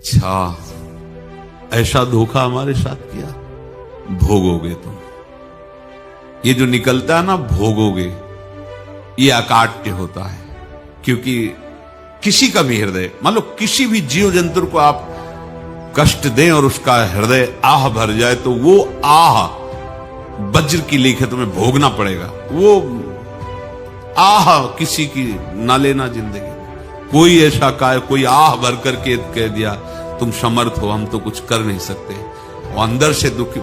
अच्छा, ऐसा धोखा हमारे साथ किया, भोगोगे तुम। ये जो निकलता है ना भोगोगे, ये अकाट्य होता है। क्योंकि किसी का भी हृदय, मान लो किसी भी जीव जंतु को आप कष्ट दें और उसका हृदय आह भर जाए, तो वो आह वज्र की लेखे तुम्हें भोगना पड़ेगा। वो आह किसी की ना लेना जिंदगी। कोई ऐसा कोई आह भर करके कह दिया तुम समर्थ हो, हम तो कुछ कर नहीं सकते, और अंदर से दुखी,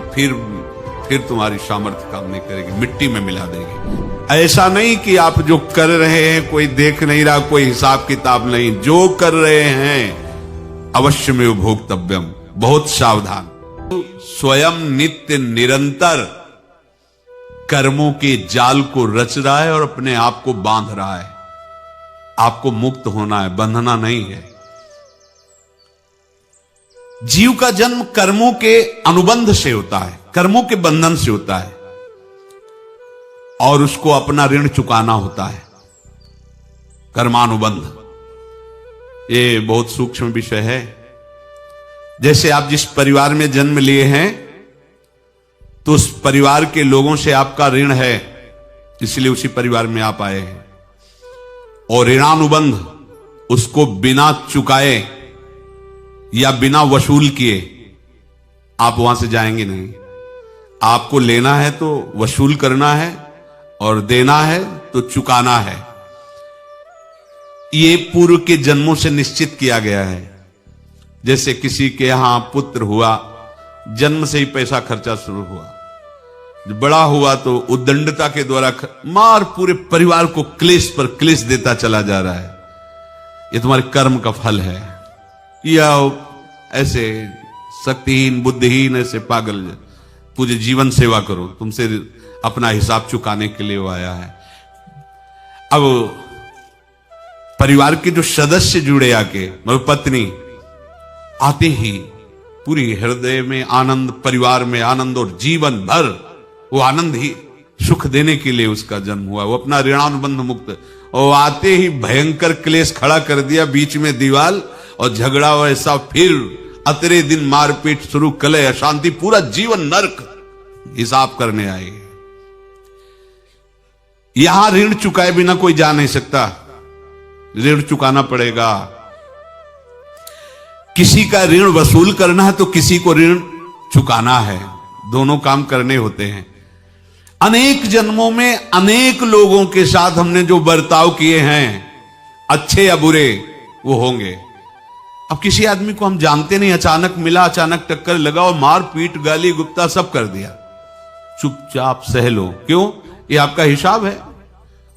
फिर तुम्हारी सामर्थ्य काम नहीं करेगी, मिट्टी में मिला देगी। ऐसा नहीं कि आप जो कर रहे हैं कोई देख नहीं रहा, कोई हिसाब किताब नहीं, जो कर रहे हैं अवश्य में भोक्तव्यम, बहुत सावधान। स्वयं नित्य निरंतर कर्मों के जाल को रच रहा है और अपने आप को बांध रहा है। आपको मुक्त होना है, बंधना नहीं है। जीव का जन्म कर्मों के अनुबंध से होता है, कर्मों के बंधन से होता है, और उसको अपना ऋण चुकाना होता है। कर्मानुबंध ये बहुत सूक्ष्म विषय है। जैसे आप जिस परिवार में जन्म लिए हैं, तो उस परिवार के लोगों से आपका ऋण है, इसलिए उसी परिवार में आप आए हैं। और ऋणानुबंध, उसको बिना चुकाए या बिना वसूल किए आप वहां से जाएंगे नहीं। आपको लेना है तो वसूल करना है, और देना है तो चुकाना है। ये पूर्व के जन्मों से निश्चित किया गया है। जैसे किसी के यहां पुत्र हुआ, जन्म से ही पैसा खर्चा शुरू हुआ, जब बड़ा हुआ तो उद्दंडता के द्वारा मार पूरे परिवार को क्लेश पर क्लेश देता चला जा रहा है। ये तुम्हारे कर्म का फल है। या ऐसे शक्तिहीन बुद्धिहीन ऐसे पागल पूरे जीवन सेवा करो, तुमसे अपना हिसाब चुकाने के लिए वो आया है। अब परिवार के जो सदस्य जुड़े आके, मतलब पत्नी आते ही पूरी हृदय में आनंद, परिवार में आनंद, और जीवन भर वो आनंद ही सुख देने के लिए उसका जन्म हुआ। वो अपना ऋणानुबंध मुक्त, और आते ही भयंकर क्लेश खड़ा कर दिया, बीच में दीवाल और झगड़ा वैसा, फिर अतरे दिन मारपीट शुरू, कलह अशांति, पूरा जीवन नरक हिसाब करने आए। यहां ऋण चुकाए बिना कोई जा नहीं सकता, ऋण चुकाना पड़ेगा। किसी का ऋण वसूल करना है तो किसी को ऋण चुकाना है, दोनों काम करने होते हैं। अनेक जन्मों में अनेक लोगों के साथ हमने जो बर्ताव किए हैं, अच्छे या बुरे, वो होंगे। अब किसी आदमी को हम जानते नहीं, अचानक मिला, अचानक टक्कर लगा और मार पीट गाली गुप्ता सब कर दिया, चुपचाप सह लो। क्यों? ये आपका हिसाब है,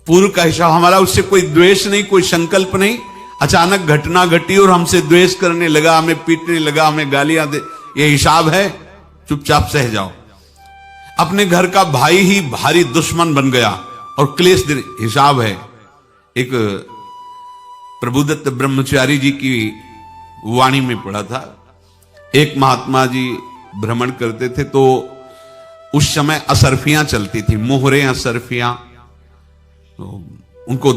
पूर्व का हिसाब। हमारा उससे कोई द्वेष नहीं, कोई संकल्प नहीं। अचानक घटना घटी और हमसे द्वेष करने लगा, हमें पीटने लगा, हमें गालियां दे, ये हिसाब है, चुपचाप सह जाओ। अपने घर का भाई ही भारी दुश्मन बन गया और क्लेश दे, हिसाब है। एक प्रभुदत्त ब्रह्मचारी जी की वाणी में पढ़ा था, एक महात्मा जी भ्रमण करते थे, तो उस समय असरफियां चलती थी, मोहरे असरफियां, तो उनको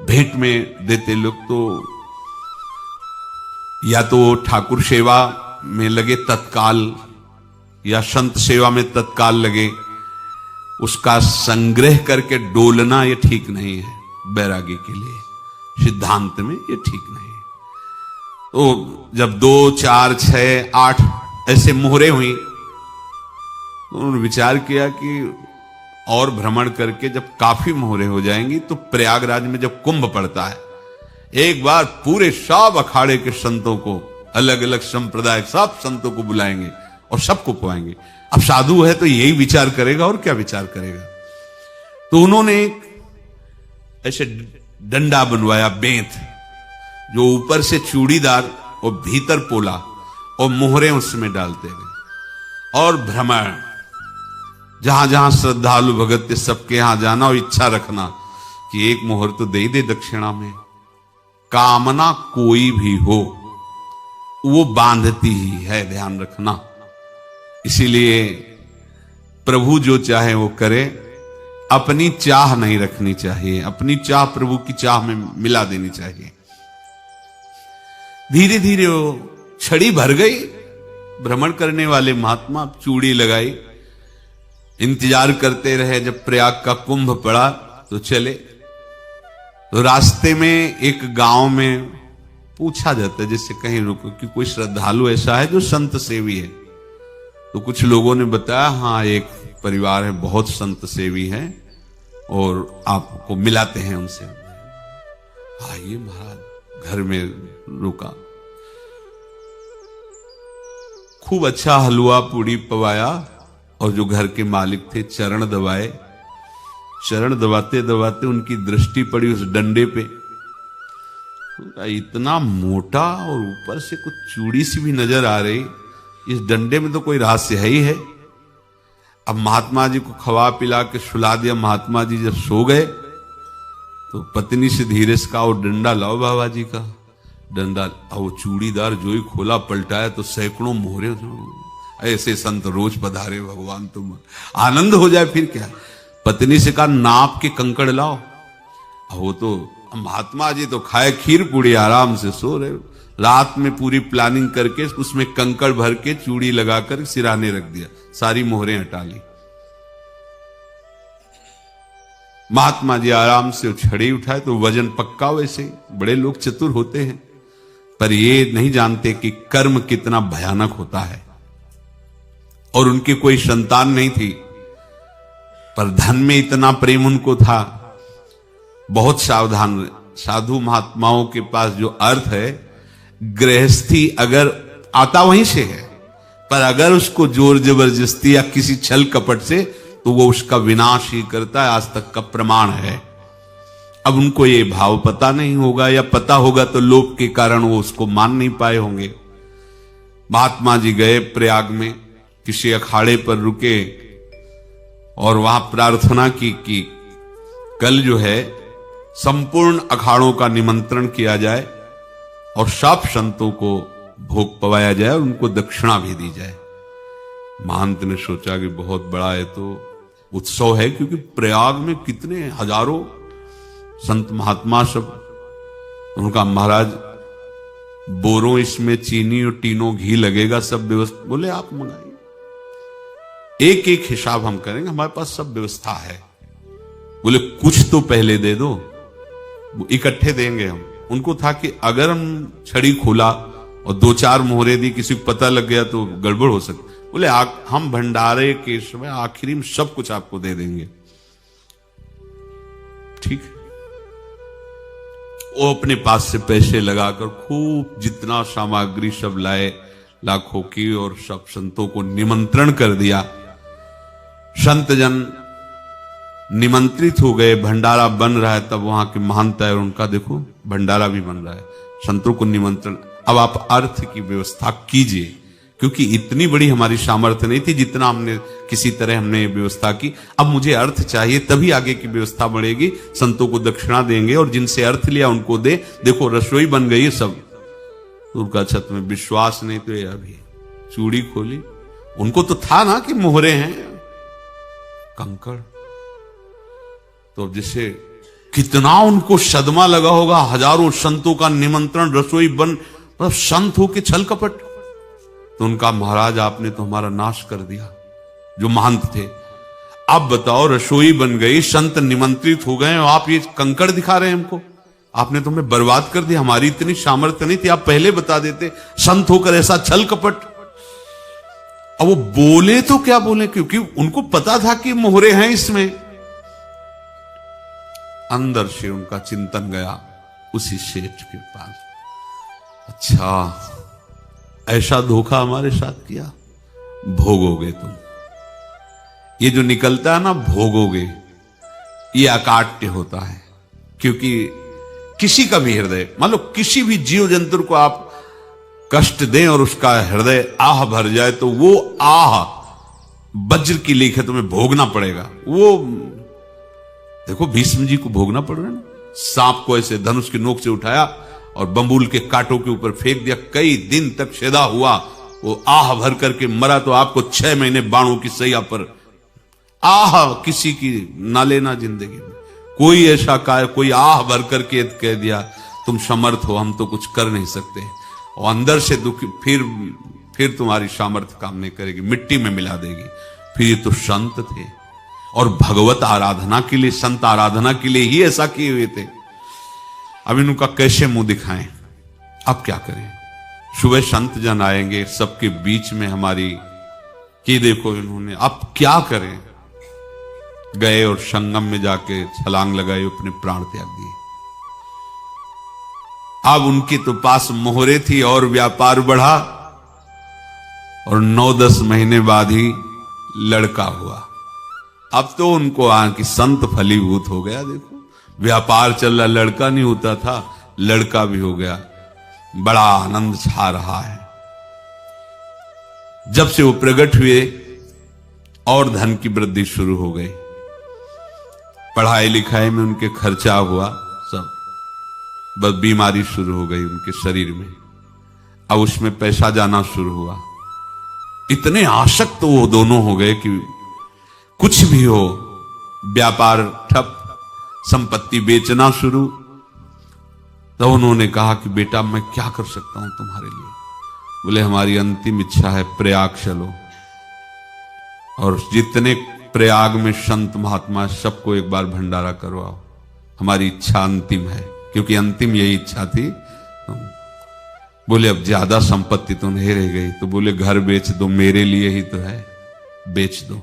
भेंट में देते लोग। तो या तो ठाकुर सेवा में लगे तत्काल, या संत सेवा में तत्काल लगे, उसका संग्रह करके डोलना ये ठीक नहीं है बैरागी के लिए, सिद्धांत में ये ठीक नहीं है। तो जब 2, 4, 6, 8 ऐसे मोहरे हुई, तो उन्होंने विचार किया कि और भ्रमण करके जब काफी मोहरे हो जाएंगी तो प्रयागराज में जब कुंभ पड़ता है, एक बार पूरे सब अखाड़े के संतों को, अलग अलग संप्रदाय सब संतों को बुलाएंगे और सबको पवाएंगे। अब साधु है तो यही विचार करेगा, और क्या विचार करेगा। तो उन्होंने एक ऐसे डंडा बनवाया, बेंत, जो ऊपर से चूड़ीदार और भीतर पोला, और मोहरे उसमें डालते गए। और भ्रमण, जहां जहां श्रद्धालु भगत थे सबके यहां जाना और इच्छा रखना कि एक मोहर तो दे दे दक्षिणा में। कामना कोई भी हो वो बांधती ही है, ध्यान रखना। इसीलिए प्रभु जो चाहे वो करे, अपनी चाह नहीं रखनी चाहिए, अपनी चाह प्रभु की चाह में मिला देनी चाहिए। धीरे धीरे वो छड़ी भर गई। भ्रमण करने वाले महात्मा चूड़ी लगाई, इंतजार करते रहे। जब प्रयाग का कुंभ पड़ा तो चले। तो रास्ते में एक गांव में पूछा जाता है, जैसे कहीं रुको कि कोई श्रद्धालु ऐसा है जो संत सेवी है। तो कुछ लोगों ने बताया, हाँ एक परिवार है बहुत संत सेवी है और आपको मिलाते हैं उनसे। आइए महाराज, घर में रुका। खूब अच्छा हलवा पूड़ी पवाया और जो घर के मालिक थे चरण दबाए। चरण दबाते दबाते उनकी दृष्टि पड़ी उस डंडे पे। इतना मोटा और ऊपर से कुछ चूड़ी सी भी नजर आ रही, इस डंडे में तो कोई रहस्य है ही है। अब महात्मा जी को खवा पिला के सुला दिया। महात्मा जी जब सो गए तो पत्नी से धीरे से कहा, वो डंडा लाओ बाबा जी का। डंडा, वो चूड़ीदार जो ही खोला पलटाया तो सैकड़ों मोहरे। ऐसे संत रोज पधारे भगवान, तुम आनंद हो जाए फिर क्या। पत्नी से कहा, नाप के कंकड़ लाओ। वो तो महात्मा जी तो खाए खीर पूड़ी, आराम से सो रहे। रात में पूरी प्लानिंग करके उसमें कंकड़ भर के चूड़ी लगाकर सिराने रख दिया, सारी मोहरें हटा ली। महात्मा जी आराम से छड़ी उठाए तो वजन पक्का। वैसे बड़े लोग चतुर होते हैं, पर ये नहीं जानते कि कर्म कितना भयानक होता है। और उनकी कोई संतान नहीं थी, पर धन में इतना प्रेम उनको था। बहुत सावधान। साधु महात्माओं के पास जो अर्थ है, गृहस्थी अगर आता वहीं से है, पर अगर उसको जोर जबरदस्ती या किसी छल कपट से, तो वो उसका विनाश ही करता है। आज तक का प्रमाण है। अब उनको ये भाव पता नहीं होगा, या पता होगा तो लोभ के कारण वो उसको मान नहीं पाए होंगे। महात्मा जी गए प्रयाग में, किसी अखाड़े पर रुके और वहां प्रार्थना की कि कल जो है संपूर्ण अखाड़ों का निमंत्रण किया जाए और सब संतों को भोग पवाया जाए और उनको दक्षिणा भी दी जाए। महंत ने सोचा कि बहुत बड़ा है तो उत्सव है, क्योंकि प्रयाग में कितने हजारों संत महात्मा सब। उनका महाराज बोरों इसमें चीनी और टीनों घी लगेगा, सब व्यवस्था। बोले आप मंगाइए, एक एक हिसाब हम करेंगे, हमारे पास सब व्यवस्था है। बोले कुछ तो पहले दे दो, इकट्ठे देंगे हम। उनको था कि अगर हम छड़ी खोला और दो चार मोहरे दी, किसी को पता लग गया तो गड़बड़ हो सकती। बोले हम भंडारे के समय आखिरी में सब कुछ आपको दे देंगे। ठीक। वो अपने पास से पैसे लगाकर खूब जितना सामग्री सब लाए, लाखों की, और सब संतों को निमंत्रण कर दिया। संत जन निमंत्रित हो गए, भंडारा बन रहा है। तब वहां के महंत है और उनका देखो भंडारा भी बन रहा है, संतों को निमंत्रण। अब आप अर्थ की व्यवस्था कीजिए, क्योंकि इतनी बड़ी हमारी सामर्थ्य नहीं थी जितना हमने किसी तरह हमने व्यवस्था की। अब मुझे अर्थ चाहिए, तभी आगे की व्यवस्था बढ़ेगी। संतों को दक्षिणा देंगे और जिनसे अर्थ लिया उनको दे। देखो रसोई बन गई है सब। उनका छत में विश्वास नहीं तो ये अभी चूड़ी खोली। उनको तो था ना कि मोहरे हैं, कंकड़। तो जैसे कितना उनको सदमा लगा होगा। हजारों संतों का निमंत्रण, रसोई बन, मतलब संत हो के छल कपट। तो उनका महाराज आपने तो हमारा नाश कर दिया, जो महंत थे। अब बताओ रसोई बन गई, संत निमंत्रित हो गए और आप ये कंकड़ दिखा रहे हैं हमको। आपने तो हमें बर्बाद कर दिया। हमारी इतनी सामर्थ्य नहीं थी, आप पहले बता देते। संत होकर ऐसा छल कपट। अब वो बोले तो क्या बोले, क्योंकि उनको पता था कि मोहरे हैं इसमें। अंदर से उनका चिंतन गया उसी सेठ के पास। अच्छा, ऐसा धोखा हमारे साथ किया, भोगोगे तुम। ये जो निकलता है ना भोगोगे, ये अकाट्य होता है। क्योंकि किसी का भी हृदय, मान लो किसी भी जीव जंतु को आप कष्ट दें और उसका हृदय आह भर जाए, तो वो आह वज्र की लेख है, तुम्हें भोगना पड़ेगा। वो देखो भीष्म जी को भोगना पड़ रहा है ना। सांप को ऐसे धनुष की नोक से उठाया और बंबूल के कांटों के ऊपर फेंक दिया, कई दिन तक शेदा हुआ, वो आह भर करके मरा। तो आपको 6 महीने बाणों की सैया पर आह किसी की ना लेना जिंदगी में। कोई ऐसा कोई आह भर करके कह दिया तुम समर्थ हो, हम तो कुछ कर नहीं सकते। और अंदर से दुखी, फिर तुम्हारी सामर्थ्य काम नहीं करेगी, मिट्टी में मिला देगी। फिर ये तो संत थे और भगवत आराधना के लिए, संत आराधना के लिए ही ऐसा किए हुए थे। अब इनका कैसे मुंह दिखाएं? अब क्या करें? सुबह संत जन आएंगे, सबके बीच में हमारी कि देखो इन्होंने, अब क्या करें? गए और संगम में जाके छलांग लगाई, अपने प्राण त्याग दिए। अब उनके तो पास मोहरे थी और व्यापार बढ़ा और 9-10 महीने बाद ही लड़का हुआ। अब तो उनको कि संत फलीभूत हो गया। देखो व्यापार चल रहा, लड़का नहीं होता था, लड़का भी हो गया। बड़ा आनंद छा रहा है। जब से वो प्रकट हुए और धन की वृद्धि शुरू हो गई, पढ़ाई लिखाई में उनके खर्चा हुआ, सब बस बीमारी शुरू हो गई उनके शरीर में। अब उसमें पैसा जाना शुरू हुआ। इतने आसक्त तो वो दोनों हो गए कि कुछ भी हो, व्यापार ठप, संपत्ति बेचना शुरू। तो उन्होंने कहा कि बेटा मैं क्या कर सकता हूं तुम्हारे लिए? बोले हमारी अंतिम इच्छा है प्रयाग चलो और जितने प्रयाग में संत महात्मा सबको एक बार भंडारा करवाओ। हमारी इच्छा अंतिम है, क्योंकि अंतिम यही इच्छा थी। बोले अब ज्यादा संपत्ति तो नहीं रह गई। तो बोले घर बेच दो, मेरे लिए ही तो है, बेच दो।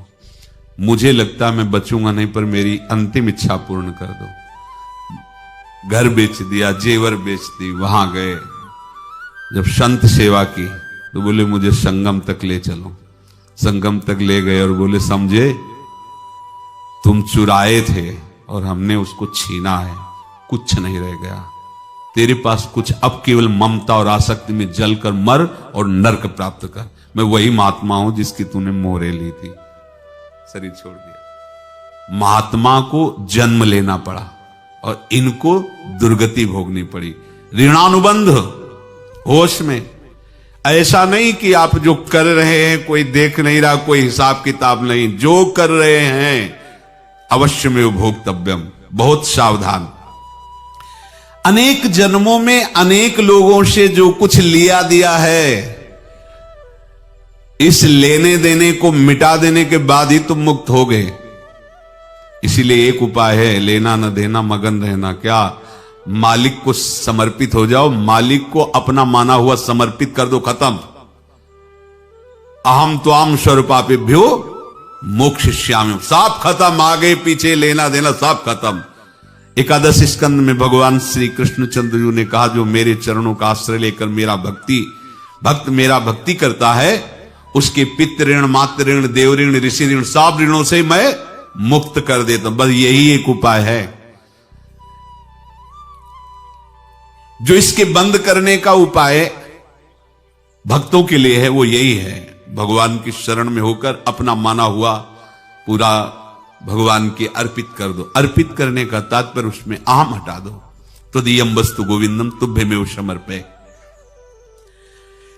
मुझे लगता मैं बचूंगा नहीं, पर मेरी अंतिम इच्छा पूर्ण कर दो। घर बेच दिया, जेवर बेच दी। वहां गए, जब संत सेवा की तो बोले मुझे संगम तक ले चलो। संगम तक ले गए और बोले समझे तुम चुराए थे और हमने उसको छीना है, कुछ नहीं रह गया तेरे पास कुछ, अब केवल ममता और आसक्ति में जलकर मर और नरक प्राप्त कर। मैं वही महात्मा हूं जिसकी तूने मोहरे ली थी, शरीर छोड़ दिया। महात्मा को जन्म लेना पड़ा और इनको दुर्गति भोगनी पड़ी। ऋणानुबंध होश में, ऐसा नहीं कि आप जो कर रहे हैं कोई देख नहीं रहा, कोई हिसाब किताब नहीं। जो कर रहे हैं अवश्य में भोक्तव्यम, बहुत सावधान। अनेक जन्मों में अनेक लोगों से जो कुछ लिया दिया है, इस लेने देने को मिटा देने के बाद ही तुम मुक्त हो गए। इसीलिए एक उपाय है, लेना न देना मगन रहना। क्या? मालिक को समर्पित हो जाओ, मालिक को अपना माना हुआ समर्पित कर दो, खत्म। अहम त्वाम स्वरूपापेभ्यो मोक्षयिष्यामि, सब खत्म। आगे पीछे लेना देना सब खत्म। एकादश स्कंद में भगवान श्री कृष्णचंद्र जी ने कहा, जो मेरे चरणों का आश्रय लेकर भक्त मेरा भक्ति करता है, उसके पितृ ऋण, मातृ ऋण, देव ऋण, ऋषि ऋण, सब ऋणों से मैं मुक्त कर देता हूं। बस यही एक उपाय है जो इसके बंद करने का उपाय भक्तों के लिए है। वो यही है, भगवान की शरण में होकर अपना माना हुआ पूरा भगवान के अर्पित कर दो। अर्पित करने का तात्पर्य उसमें अहम हटा दो। त्वदीयं वस्तु गोविंदम तुभ्यमेव समर्पये।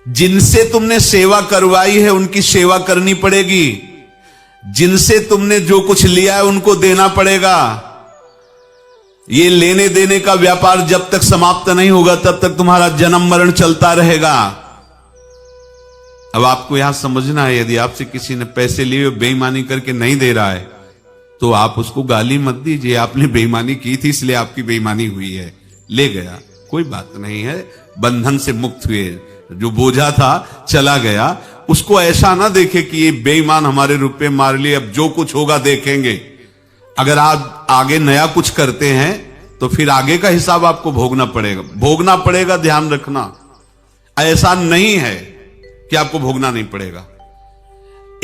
जिनसे तुमने सेवा करवाई है उनकी सेवा करनी पड़ेगी। जिनसे तुमने जो कुछ लिया है उनको देना पड़ेगा। ये लेने देने का व्यापार जब तक समाप्त नहीं होगा तब तक तुम्हारा जन्म मरण चलता रहेगा। अब आपको यहां समझना है, यदि आपसे किसी ने पैसे लिए बेईमानी करके नहीं दे रहा है तो आप उसको गाली मत दीजिए। आपने बेईमानी की थी इसलिए आपकी बेईमानी हुई है, ले गया, कोई बात नहीं है, बंधन से मुक्त हुए। जो बोझा था चला गया, उसको ऐसा ना देखे कि ये बेईमान हमारे रुपए मार लिए, अब जो कुछ होगा देखेंगे। अगर आप आगे नया कुछ करते हैं तो फिर आगे का हिसाब आपको भोगना पड़ेगा, ध्यान रखना। ऐसा नहीं है कि आपको भोगना नहीं पड़ेगा।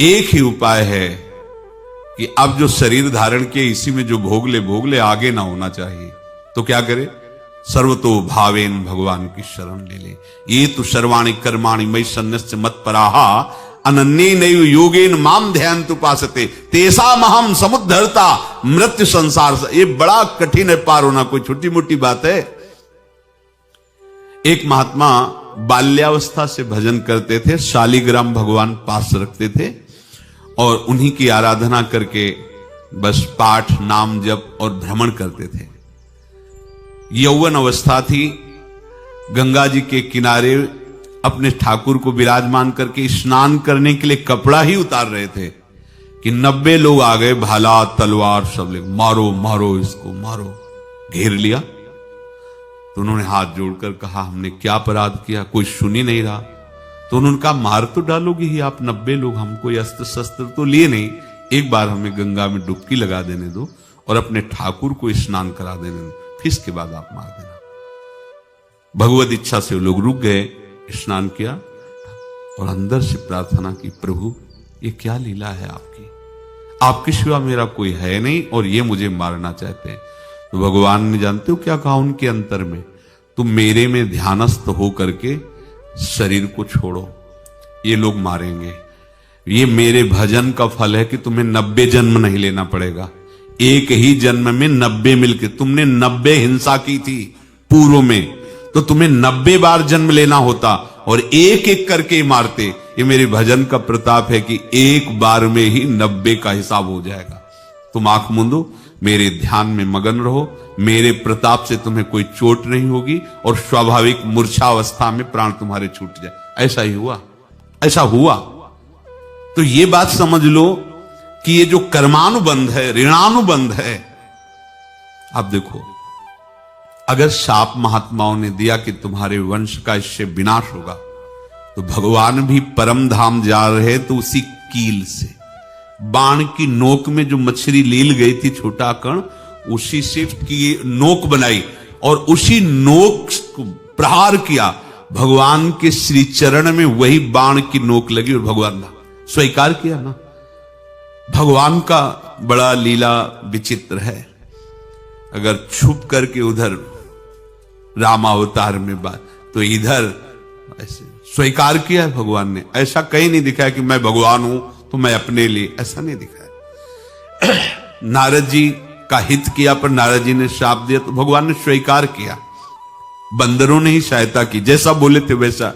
एक ही उपाय है कि अब जो शरीर धारण किए इसी में जो भोग ले, आगे ना होना चाहिए। तो क्या करे? सर्वतो भावेन भगवान की शरण ले ले। ये तो सर्वाणि कर्माणि मयि सन्न्यस्य मत्पराः अनन्येनैव योगेन माम ध्यायन्तु उपासते तेषामहं समुद्धर्ता मृत्यु संसार से। ये बड़ा कठिन है पार होना, कोई छोटी मोटी बात है। एक महात्मा बाल्यावस्था से भजन करते थे, शालिग्राम भगवान पास रखते थे और उन्हीं की आराधना करके बस पाठ, नाम, जप और भ्रमण करते थे। यौवन अवस्था थी, गंगा जी के किनारे अपने ठाकुर को विराजमान करके स्नान करने के लिए कपड़ा ही उतार रहे थे कि 90 लोग आ गए, भाला तलवार सब ले, मारो मारो इसको मारो, घेर लिया। तो उन्होंने हाथ जोड़कर कहा हमने क्या अपराध किया, कोई सुन ही नहीं रहा। तो उन्होंने कहा मार तो डालोगे ही आप 90 लोग, हम कोई अस्त्र शस्त्र तो लिए नहीं, एक बार हमें गंगा में डुबकी लगा देने दो और अपने ठाकुर को स्नान करा देने दो, फिर इसके बाद आप मार देना। भगवत इच्छा से वो लोग रुक गए, स्नान किया और अंदर से प्रार्थना की, प्रभु ये क्या लीला है आपकी, आपके सिवा मेरा कोई है नहीं और ये मुझे मारना चाहते हैं। तो भगवान ने जानते हो क्या कहा उनके अंतर में, तुम मेरे में ध्यानस्थ हो करके शरीर को छोड़ो, ये लोग मारेंगे, ये मेरे भजन का फल है कि तुम्हें 90 जन्म नहीं लेना पड़ेगा, एक ही जन्म में 90 मिलके, तुमने 90 हिंसा की थी पूर्व में, तो तुम्हें 90 बार जन्म लेना होता और एक एक करके मारते। ये मेरे भजन का प्रताप है कि एक बार में ही 90 का हिसाब हो जाएगा। तुम आंख मूंदो, मेरे ध्यान में मगन रहो, मेरे प्रताप से तुम्हें कोई चोट नहीं होगी और स्वाभाविक मूर्छावस्था में प्राण तुम्हारे छूट जाए। ऐसा ही हुआ, ऐसा हुआ। तो ये बात समझ लो कि ये जो कर्मानुबंध है, ऋणानुबंध है। अब देखो, अगर शाप महात्माओं ने दिया कि तुम्हारे वंश का इससे विनाश होगा, तो भगवान भी परम धाम जा रहे तो उसी कील से, बाण की नोक में जो मछली लील गई थी छोटा कण, उसी से की नोक बनाई और उसी नोक को प्रहार किया, भगवान के श्री चरण में वही बाण की नोक लगी और भगवान ने स्वीकार किया ना। भगवान का बड़ा लीला विचित्र है। अगर छुप करके उधर रामावतार में बात, तो इधर ऐसे स्वीकार किया है भगवान ने। ऐसा कहीं नहीं दिखाया कि मैं भगवान हूं तो मैं अपने लिए, ऐसा नहीं दिखाया। नारद जी का हित किया पर नारद जी ने शाप दिया तो भगवान ने स्वीकार किया। बंदरों ने ही सहायता की, जैसा बोले थे वैसा।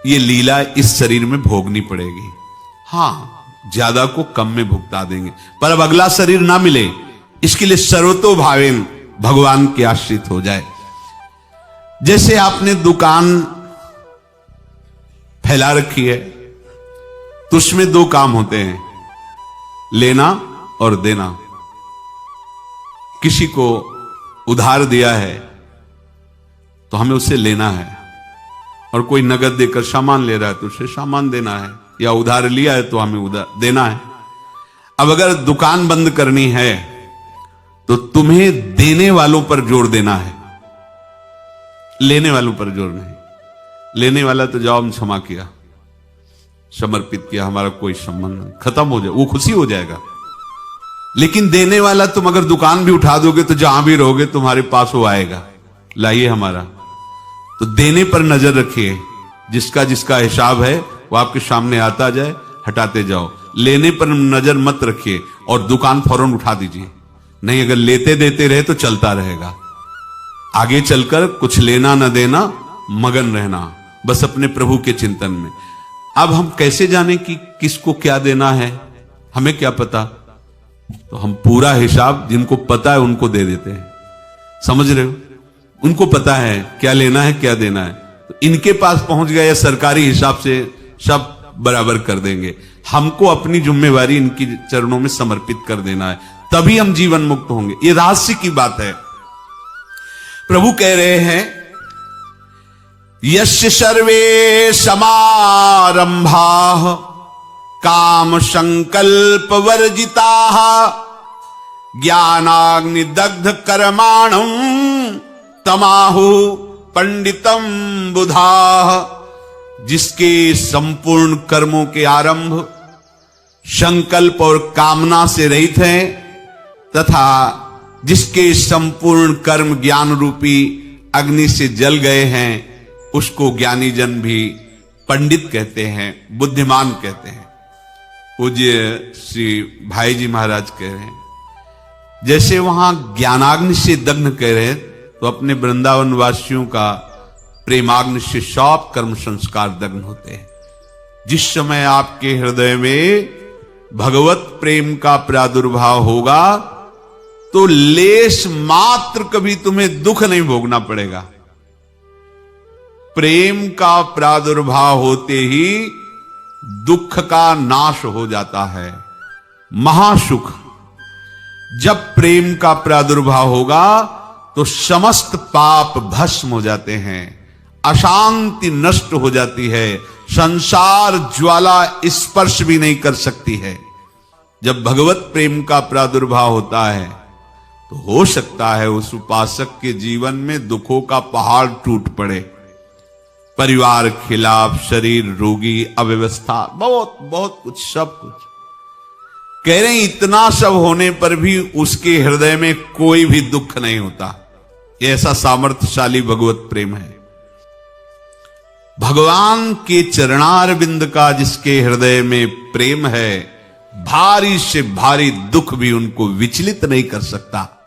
ये लीला इस शरीर में भोगनी पड़ेगी। हां, ज्यादा को कम में भुगता देंगे, पर अब अगला शरीर ना मिले, इसके लिए सर्वतो भावेन भगवान के आश्रित हो जाए। जैसे आपने दुकान फैला रखी है तो उसमें दो काम होते हैं, लेना और देना। किसी को उधार दिया है तो हमें उससे लेना है, और कोई नगद देकर सामान ले रहा है तो उसे सामान देना है, या उधार लिया है तो हमें उधार देना है। अब अगर दुकान बंद करनी है तो तुम्हें देने वालों पर जोर देना है, लेने वालों पर जोर नहीं। लेने वाला तो जाओ हम क्षमा किया, समर्पित किया, हमारा कोई संबंध नहीं, खत्म हो जाए, वो खुशी हो जाएगा। लेकिन देने वाला तुम अगर दुकान भी उठा दोगे तो जहां भी रहोगे तुम्हारे पास वो आएगा, लाइए हमारा। तो देने पर नजर रखिए, जिसका जिसका हिसाब है वो आपके सामने आता जाए, हटाते जाओ। लेने पर नजर मत रखिए और दुकान फौरन उठा दीजिए, नहीं अगर लेते देते रहे तो चलता रहेगा। आगे चलकर कुछ लेना न देना, मगन रहना बस अपने प्रभु के चिंतन में। अब हम कैसे जाने कि किसको क्या देना है, हमें क्या पता? तो हम पूरा हिसाब जिनको पता है उनको दे देते हैं, समझ रहे हो? उनको पता है क्या लेना है क्या देना है, तो इनके पास पहुंच गया या सरकारी हिसाब से सब बराबर कर देंगे। हमको अपनी जिम्मेवारी इनकी चरणों में समर्पित कर देना है, तभी हम जीवन मुक्त होंगे। ये रहस्य की बात है। प्रभु कह रहे हैं, यस्य सर्वे समारंभाः काम संकल्प वर्जिताः ज्ञानाग्नि दग्ध कर्माणं तमाहु पंडितम बुधाः। जिसके संपूर्ण कर्मों के आरंभ संकल्प और कामना से रहित हैं, तथा जिसके संपूर्ण कर्म ज्ञान रूपी अग्नि से जल गए हैं, उसको ज्ञानी जन भी पंडित कहते हैं, बुद्धिमान कहते हैं। पूज्य श्री भाई जी महाराज कह रहे हैं, जैसे वहां ज्ञानाग्नि से दग्ध कह रहे हैं, तो अपने वृंदावन वासियों का प्रेमाग्नि से सब कर्म संस्कार दग्ध होते हैं। जिस समय आपके हृदय में भगवत प्रेम का प्रादुर्भाव होगा तो लेश मात्र कभी तुम्हें दुख नहीं भोगना पड़ेगा। प्रेम का प्रादुर्भाव होते ही दुख का नाश हो जाता है। महासुख। जब प्रेम का प्रादुर्भाव होगा तो समस्त पाप भस्म हो जाते हैं, अशांति नष्ट हो जाती है, संसार ज्वाला स्पर्श भी नहीं कर सकती है। जब भगवत प्रेम का प्रादुर्भाव होता है तो हो सकता है उस उपासक के जीवन में दुखों का पहाड़ टूट पड़े, परिवार खिलाफ, शरीर रोगी, अव्यवस्था, बहुत बहुत कुछ, सब कुछ। कह रहे हैं इतना सब होने पर भी उसके हृदय में कोई भी दुख नहीं होता। ये ऐसा सामर्थ्यशाली भगवत प्रेम है। भगवान के चरणारविंद का जिसके हृदय में प्रेम है, भारी से भारी दुख भी उनको विचलित नहीं कर सकता।